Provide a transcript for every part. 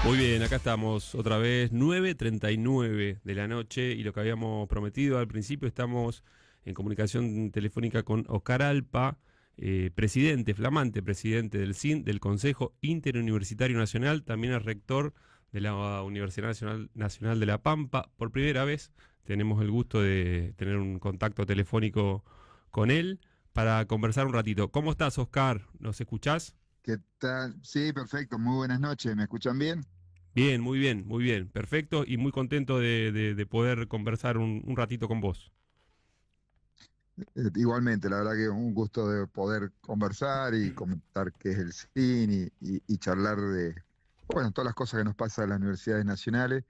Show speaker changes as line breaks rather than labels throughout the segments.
Muy bien, acá estamos otra vez, 9:39 de la noche y lo que habíamos prometido al principio, estamos en comunicación telefónica con Oscar Alpa, presidente, flamante presidente del CIN, del Consejo Interuniversitario Nacional, también es rector de la Universidad Nacional de La Pampa. Por primera vez tenemos el gusto de tener un contacto telefónico con él para conversar un ratito. ¿Cómo estás, Oscar? ¿Nos escuchás?
¿Qué tal? Sí, perfecto. Muy buenas noches. ¿Me escuchan bien?
Bien, muy bien, perfecto y muy contento de poder conversar un ratito con vos.
Igualmente, la verdad que un gusto de poder conversar y comentar qué es el cine y charlar de, bueno, todas las cosas que nos pasan en las universidades nacionales.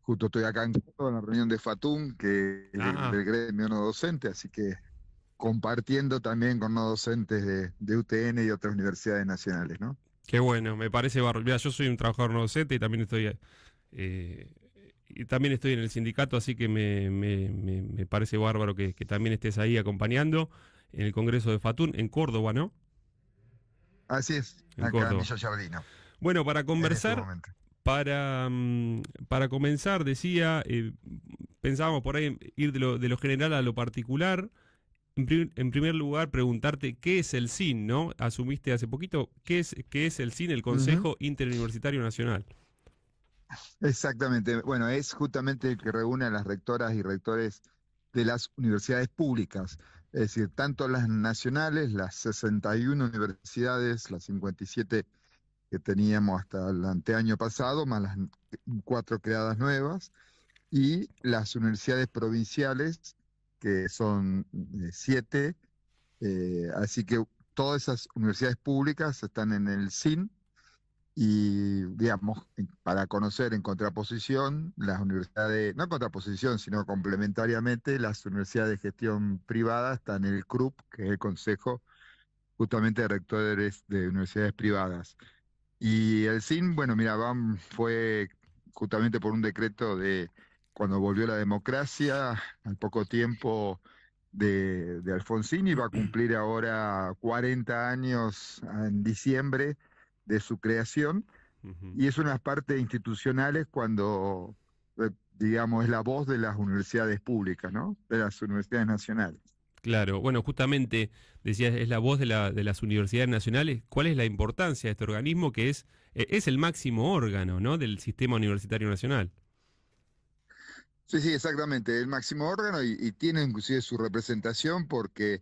Justo estoy acá en Córdoba, en la reunión de FATUM, que es
Ah,
del gremio no docente, así que compartiendo también con no docentes de UTN y otras universidades nacionales, ¿no?
qué bueno, me parece bárbaro. Mira, yo soy un trabajador no docente y también estoy en el sindicato, así que me parece bárbaro que también estés ahí acompañando en el Congreso de Fatún, en Córdoba, ¿no?
Así es,
En
acá en
Córdoba.
Villa Giardino,
Bueno, para
en este
conversar,
momento.
para comenzar, decía, pensábamos por ahí ir de lo general a lo particular. En primer lugar, preguntarte qué es el CIN, ¿no? Asumiste hace poquito, ¿qué es el CIN, el
Ujú.
Consejo Interuniversitario Nacional?
Exactamente. Bueno, es justamente el que reúne a las rectoras y rectores de las universidades públicas, es decir, tanto las nacionales, las 61 universidades, las 57 que teníamos hasta el anteaño pasado, más las cuatro creadas nuevas, y las universidades provinciales, que son siete, así que todas esas universidades públicas están en el CIN y, digamos, para conocer en contraposición las universidades, no en contraposición, sino complementariamente, las universidades de gestión privada están en el CRUP, que es el Consejo justamente de Rectores de Universidades Privadas. Y el CIN, bueno, mira, fue justamente por un decreto de cuando volvió la democracia, al poco tiempo de Alfonsín, y va a cumplir ahora 40 años en diciembre de su creación
Ujú.
y es una parte institucionales cuando, digamos, es la voz de las universidades públicas, ¿no? De las universidades nacionales.
Claro, bueno, justamente decías, es la voz de las universidades nacionales. ¿Cuál es la importancia de este organismo que es el máximo órgano, ¿no? Del sistema universitario nacional?
Sí, sí, exactamente, el máximo órgano y tiene inclusive su representación porque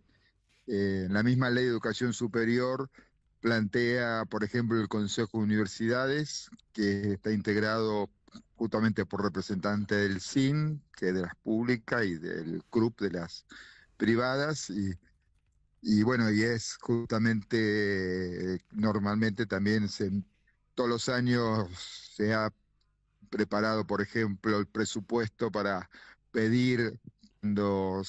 la misma ley de educación superior plantea, por ejemplo, el Consejo de Universidades, que está integrado justamente por representantes del CIN, que es de las públicas, y del CRUP de las privadas, y bueno, y es justamente, normalmente también todos los años se ha preparado, por ejemplo, el presupuesto para pedir, cuando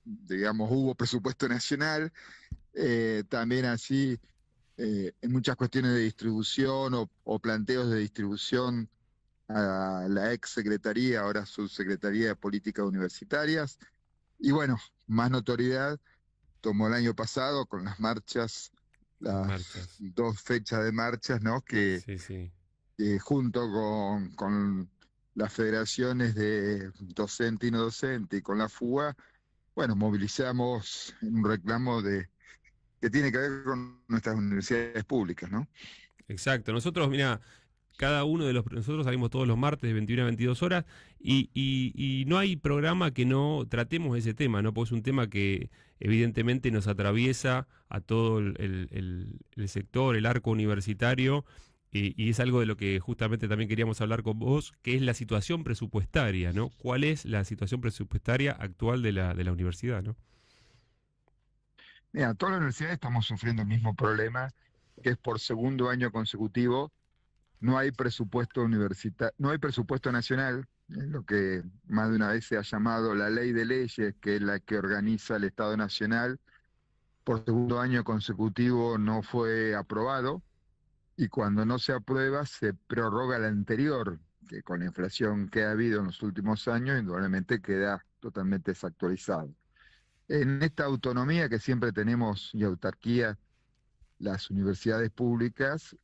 digamos, hubo presupuesto nacional, también así en muchas cuestiones de distribución o planteos de distribución a la ex secretaría, ahora subsecretaría de Políticas Universitarias. Y bueno, más notoriedad tomó el año pasado con las marchas,
Las
las
marchas.
dos fechas de marchas, ¿no?
Sí, sí.
Que junto con las federaciones de docente y no docente y con la FUA, bueno, movilizamos en un reclamo que tiene que ver con nuestras universidades públicas, ¿no?
Exacto. Nosotros, mira, nosotros salimos todos los martes de 21 a 22 horas y no hay programa que no tratemos ese tema, ¿no? Porque es un tema que evidentemente nos atraviesa a todo el sector, el arco universitario, y es algo de lo que justamente también queríamos hablar con vos, que es la situación presupuestaria, ¿no? ¿Cuál es la situación presupuestaria actual de la universidad, ¿no?
Mira, todas las universidades estamos sufriendo el mismo problema, que es por segundo año consecutivo no hay presupuesto no hay presupuesto nacional, es lo que más de una vez se ha llamado la ley de leyes, que es la que organiza el Estado Nacional. Por segundo año consecutivo no fue aprobado y cuando no se aprueba se prorroga la anterior, que con la inflación que ha habido en los últimos años, indudablemente queda totalmente desactualizado. En esta autonomía que siempre tenemos y autarquía las universidades públicas,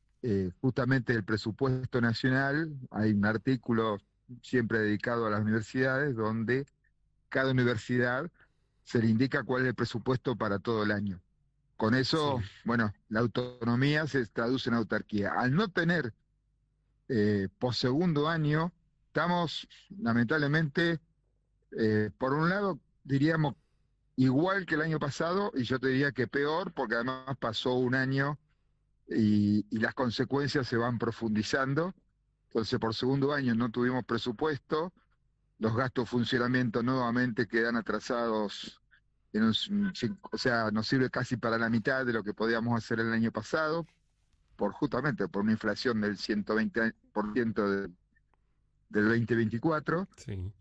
justamente el presupuesto nacional, hay un artículo siempre dedicado a las universidades, donde cada universidad se le indica cuál es el presupuesto para todo el año. Con eso,
Sí,
bueno, la autonomía se traduce en autarquía. Al no tener por segundo año, estamos lamentablemente, por un lado, diríamos igual que el año pasado, y yo te diría que peor, porque además pasó un año y las consecuencias se van profundizando. Entonces, por segundo año no tuvimos presupuesto, los gastos de funcionamiento nuevamente quedan atrasados, o sea, nos sirve casi para la mitad de lo que podíamos hacer el año pasado, justamente por una inflación del 120% del 2024.
sí,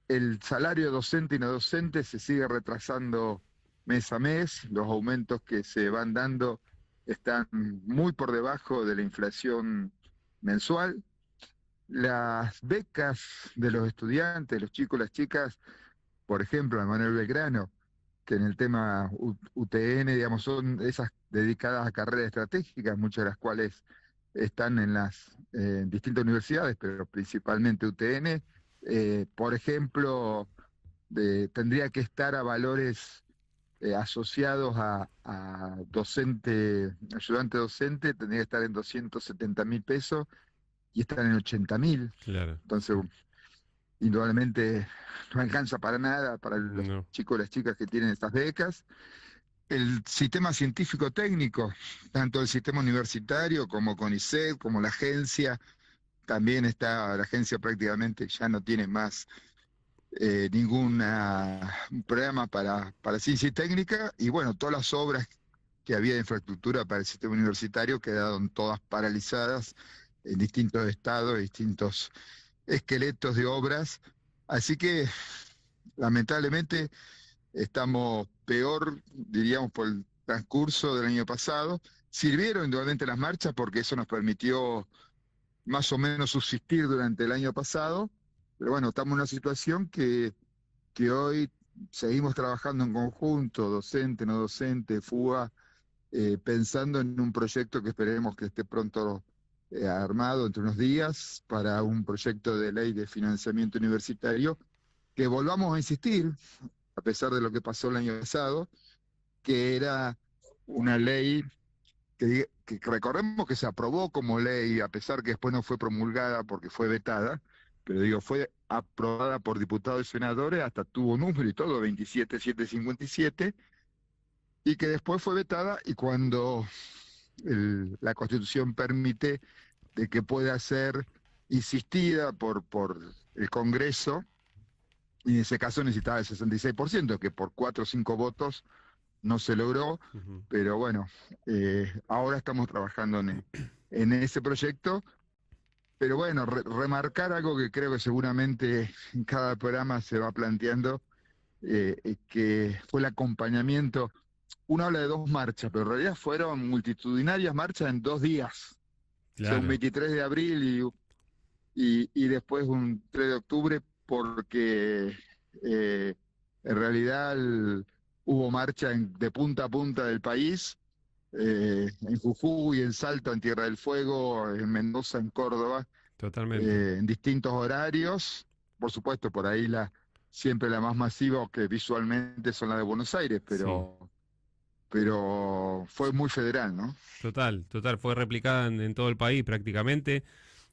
El salario docente y no docente se sigue retrasando mes a mes, los aumentos que se van dando están muy por debajo de la inflación mensual. Las becas de los estudiantes, los chicos, las chicas, por ejemplo, a Manuel Belgrano, que en el tema UTN, digamos, son esas dedicadas a carreras estratégicas, muchas de las cuales están en las distintas universidades, pero principalmente UTN. Por ejemplo, tendría que estar a valores asociados a docente, ayudante docente, tendría que estar en 270.000 pesos y están en 80.000.
claro,
Entonces,
sí,
indudablemente no alcanza para nada para los
no,
chicos y las chicas que tienen estas becas. El sistema científico técnico, tanto el sistema universitario como CONICET, como la agencia, también está, la agencia prácticamente ya no tiene más ningún programa para ciencia y técnica, y bueno, todas las obras que había de infraestructura para el sistema universitario quedaron todas paralizadas en distintos estados, distintos esqueletos de obras. Así que lamentablemente estamos peor, diríamos, por el transcurso del año pasado. Sirvieron indudablemente las marchas porque eso nos permitió más o menos subsistir durante el año pasado, pero bueno, estamos en una situación que hoy seguimos trabajando en conjunto, docente, no docente, FUA, pensando en un proyecto que esperemos que esté pronto armado entre unos días para un proyecto de ley de financiamiento universitario, que volvamos a insistir, a pesar de lo que pasó el año pasado, que era una ley que recordemos que se aprobó como ley, a pesar que después no fue promulgada porque fue vetada, pero digo, fue aprobada por diputados y senadores, hasta tuvo número y todo, 27757, y que después fue vetada, y cuando la Constitución permite de que pueda ser insistida por el Congreso, y en ese caso necesitaba el 66%, que por 4 o 5 votos no se logró,
ujú,
pero bueno, ahora estamos trabajando en ese proyecto. Pero bueno, remarcar algo que creo que seguramente en cada programa se va planteando, que fue el acompañamiento. Uno habla de 2 marchas, pero en realidad fueron multitudinarias marchas en 2 días. O sea, un
claro,
23 de abril y después un 3 de octubre, porque en realidad hubo marcha de punta a punta del país, en Jujuy, en Salta, en Tierra del Fuego, en Mendoza, en Córdoba,
totalmente.
en distintos horarios. Por supuesto, por ahí siempre la más masiva que visualmente son las de Buenos Aires,
Sí,
pero fue muy federal, ¿no?
total, total. Fue replicada en todo el país prácticamente,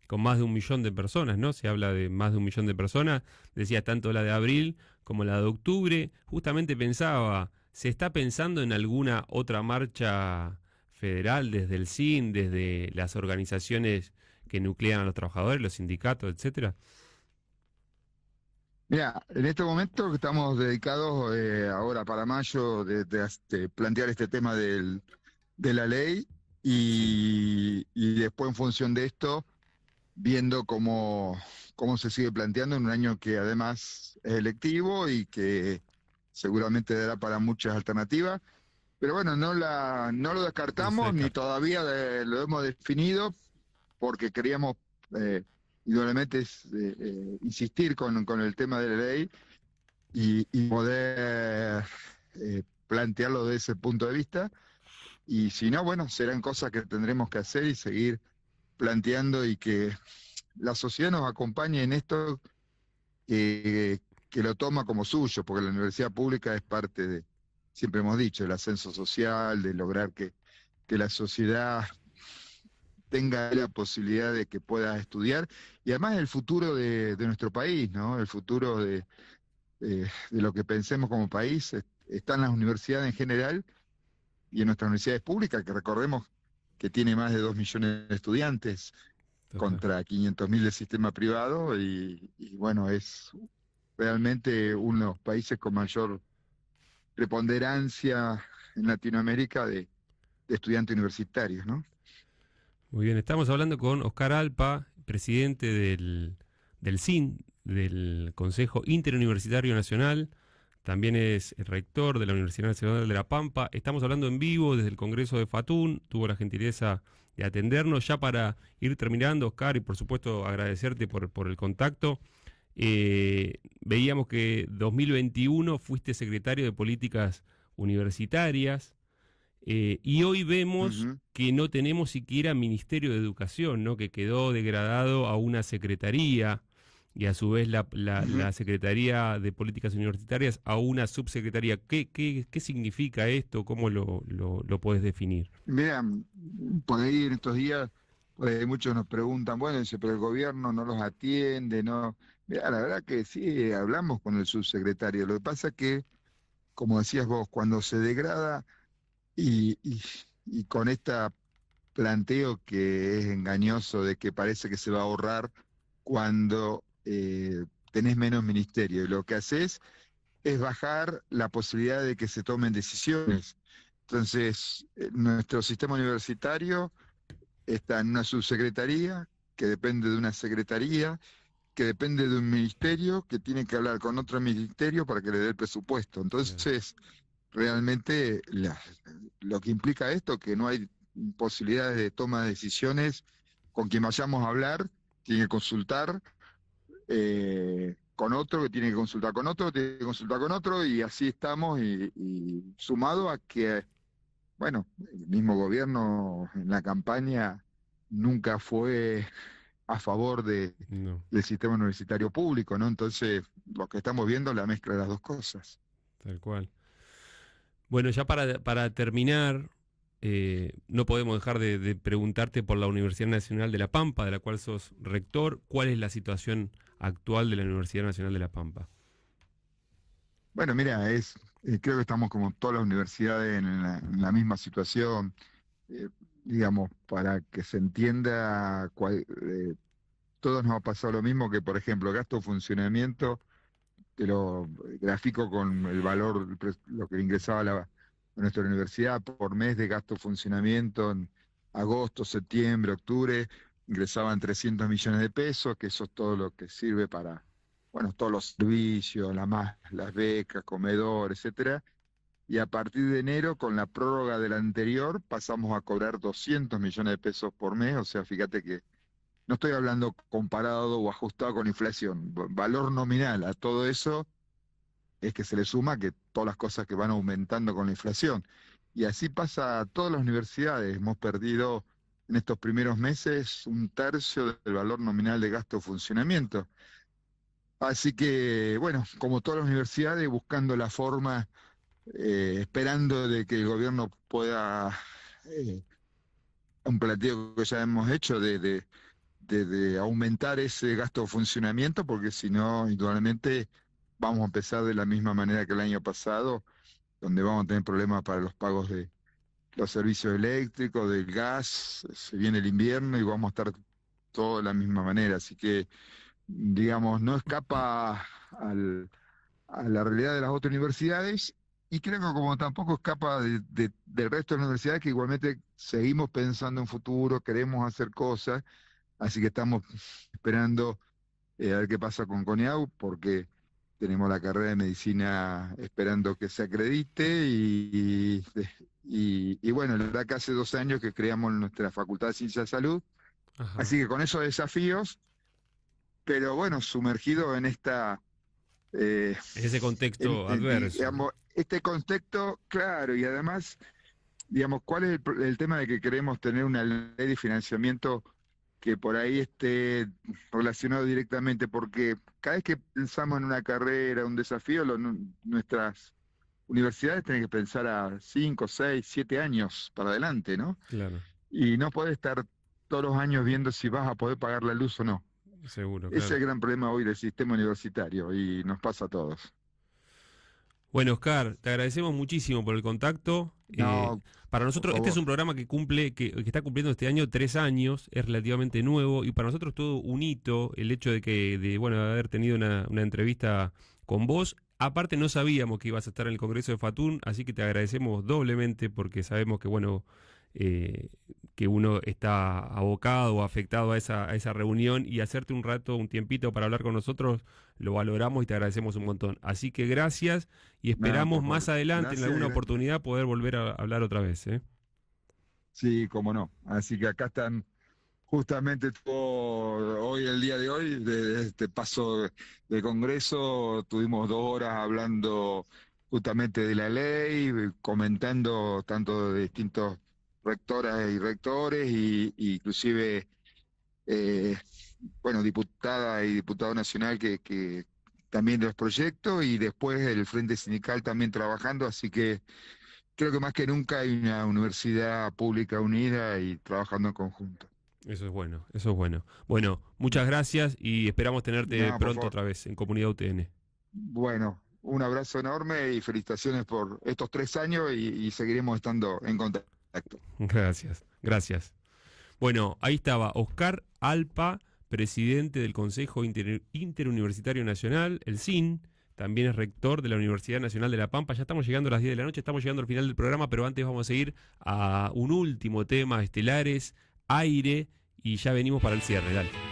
con más de 1 millón de personas, ¿no? Se habla de más de 1 millón de personas. Decías tanto la de abril como la de octubre. Justamente pensaba, ¿se está pensando en alguna otra marcha federal desde el CIN, desde las organizaciones que nuclean a los trabajadores, los sindicatos, etcétera?
Mira, en este momento estamos dedicados ahora para mayo de plantear este tema de la ley,
Sí,
y después en función de esto, viendo cómo se sigue planteando en un año que además es electivo y que seguramente dará para muchas alternativas. Pero bueno, no lo
no se
descartamos ni
descarta.
todavía lo hemos definido, porque queríamos indudablemente insistir con el tema de la ley y poder plantearlo desde ese punto de vista. Y si no, bueno, serán cosas que tendremos que hacer y seguir planteando y que la sociedad nos acompañe en esto, que lo toma como suyo, porque la universidad pública es parte de, siempre hemos dicho, el ascenso social, de lograr que la sociedad tenga la posibilidad de que pueda estudiar, y además el futuro de nuestro país, ¿no? El futuro de lo que pensemos como país está en las universidades en general y en nuestras universidades públicas, que recordemos que tiene más de 2 millones de estudiantes
Total.
contra 500.000 del sistema privado, y bueno, es realmente uno de los países con mayor preponderancia en Latinoamérica de estudiantes universitarios, ¿no?
Muy bien, estamos hablando con Oscar Alpa, presidente del CIN, del Consejo Interuniversitario Nacional. También es el rector de la Universidad Nacional de La Pampa. Estamos hablando en vivo desde el Congreso de FATUN. Tuvo la gentileza de atendernos. Ya para ir terminando, Oscar, y por supuesto agradecerte por el contacto. Veíamos que 2021 fuiste secretario de Políticas Universitarias. Y hoy vemos
Ujú,
que no tenemos siquiera Ministerio de Educación, ¿no? Que quedó degradado a una secretaría y a su vez
ujú.
la Secretaría de Políticas Universitarias a una subsecretaría. ¿Qué significa esto? ¿Cómo lo puedes definir?
Mira, por ahí en estos días, por ahí muchos nos preguntan, bueno, dice, pero el gobierno no los atiende, no. Mira, la verdad que sí, hablamos con el subsecretario. Lo que pasa es que, como decías vos, cuando se degrada y con este planteo que es engañoso de que parece que se va a ahorrar cuando tenés menos ministerio, y lo que haces es bajar la posibilidad de que se tomen decisiones. Entonces, nuestro sistema universitario está en una subsecretaría que depende de una secretaría, que depende de un ministerio, que tiene que hablar con otro ministerio para que le dé el presupuesto.
Claro.
Entonces, realmente lo que implica esto, que no hay posibilidades de toma de decisiones con quien vayamos a hablar, tiene que consultar con otro, que tiene que consultar con otro, tiene que consultar con otro, y así estamos, y sumado a que, bueno, el mismo gobierno en la campaña nunca fue a favor
No,
del sistema universitario público, ¿no? Entonces, lo que estamos viendo es la mezcla de las dos cosas.
tal cual. Bueno, ya para terminar, no podemos dejar de preguntarte por la Universidad Nacional de La Pampa, de la cual sos rector. ¿Cuál es la situación actual de la Universidad Nacional de La Pampa?
Bueno, mira, creo que estamos como todas las universidades en la misma situación. Eh, digamos, para que se entienda, todos nos ha pasado lo mismo, que por ejemplo, gasto de funcionamiento, te lo grafico con el valor, lo que ingresaba a nuestra universidad por mes de gasto de funcionamiento en agosto, septiembre, octubre, ingresaban 300 millones de pesos, que eso es todo lo que sirve para, bueno, todos los servicios, las becas, comedor, etcétera. Y a partir de enero, con la prórroga del anterior, pasamos a cobrar 200 millones de pesos por mes. O sea, fíjate que no estoy hablando comparado o ajustado con inflación, valor nominal a todo eso es que se le suma que todas las cosas que van aumentando con la inflación. Y así pasa a todas las universidades. Hemos perdido en estos primeros meses 1/3 del valor nominal de gasto de funcionamiento. Así que, bueno, como todas las universidades, buscando la forma, esperando de que el gobierno pueda, eh, un planteo que ya hemos hecho de aumentar ese gasto de funcionamiento, porque si no, indudablemente vamos a empezar de la misma manera que el año pasado, donde vamos a tener problemas para los pagos de los servicios eléctricos, del gas, se viene el invierno y vamos a estar todos de la misma manera. Así que, digamos, no escapa a la realidad de las otras universidades, y creo que como tampoco escapa del resto de las universidades, que igualmente seguimos pensando en futuro, queremos hacer cosas, así que estamos esperando a ver qué pasa con CONIAU, porque tenemos la carrera de medicina esperando que se acredite, y bueno, la verdad que hace 2 años que creamos nuestra Facultad de Ciencia de Salud,
Ajá.
así que con esos desafíos, pero bueno, sumergido en esta, eh,
En ese contexto adverso, ¿no?
digamos, este contexto, claro, y además, digamos, ¿cuál es el tema de que queremos tener una ley de financiamiento que por ahí esté relacionado directamente, porque cada vez que pensamos en una carrera, un desafío, nuestras universidades tienen que pensar a 5, 6, 7 años para adelante, ¿no?
Claro,
Y no podés estar todos los años viendo si vas a poder pagar la luz o no.
seguro,
Ese es
claro.
el gran problema hoy del sistema universitario y nos pasa a todos.
Bueno, Oscar, te agradecemos muchísimo por el contacto.
No,
Para
por
nosotros, este es
favor.
un programa que está cumpliendo este año 3 años, es relativamente nuevo, y para nosotros todo un hito el hecho de haber tenido una entrevista con vos. Aparte no sabíamos que ibas a estar en el Congreso de Fatún, así que te agradecemos doblemente porque sabemos que, bueno, eh, que uno está abocado o afectado a esa reunión, y hacerte un rato, un tiempito para hablar con nosotros, lo valoramos y te agradecemos un montón. Así que gracias y
Nada,
esperamos
por
más
favor.
adelante, en
Gracias,
alguna oportunidad, poder volver a hablar otra vez, ¿eh?
sí, cómo no. Así que acá están justamente hoy, el día de hoy, de este paso de Congreso, tuvimos 2 horas hablando justamente de la ley, comentando tanto de distintos rectoras y rectores, y inclusive, eh, bueno, diputada y diputado nacional que también de los proyectos, y después el Frente Sindical también trabajando, así que creo que más que nunca hay una universidad pública unida y trabajando en conjunto.
Eso es bueno, eso es bueno. Bueno, muchas gracias y esperamos tenerte
No, por
pronto
favor.
otra vez en Comunidad UTN.
Bueno, un abrazo enorme y felicitaciones por estos 3 años y seguiremos estando en contacto.
Gracias, gracias. Bueno, ahí estaba Oscar Alpa, presidente del Consejo Interuniversitario Nacional, el CIN, también es rector de la Universidad Nacional de La Pampa. Ya estamos llegando a las 10 de la noche, estamos llegando al final del programa, pero antes vamos a ir a un último tema, estelares, aire, y ya venimos para el cierre, dale.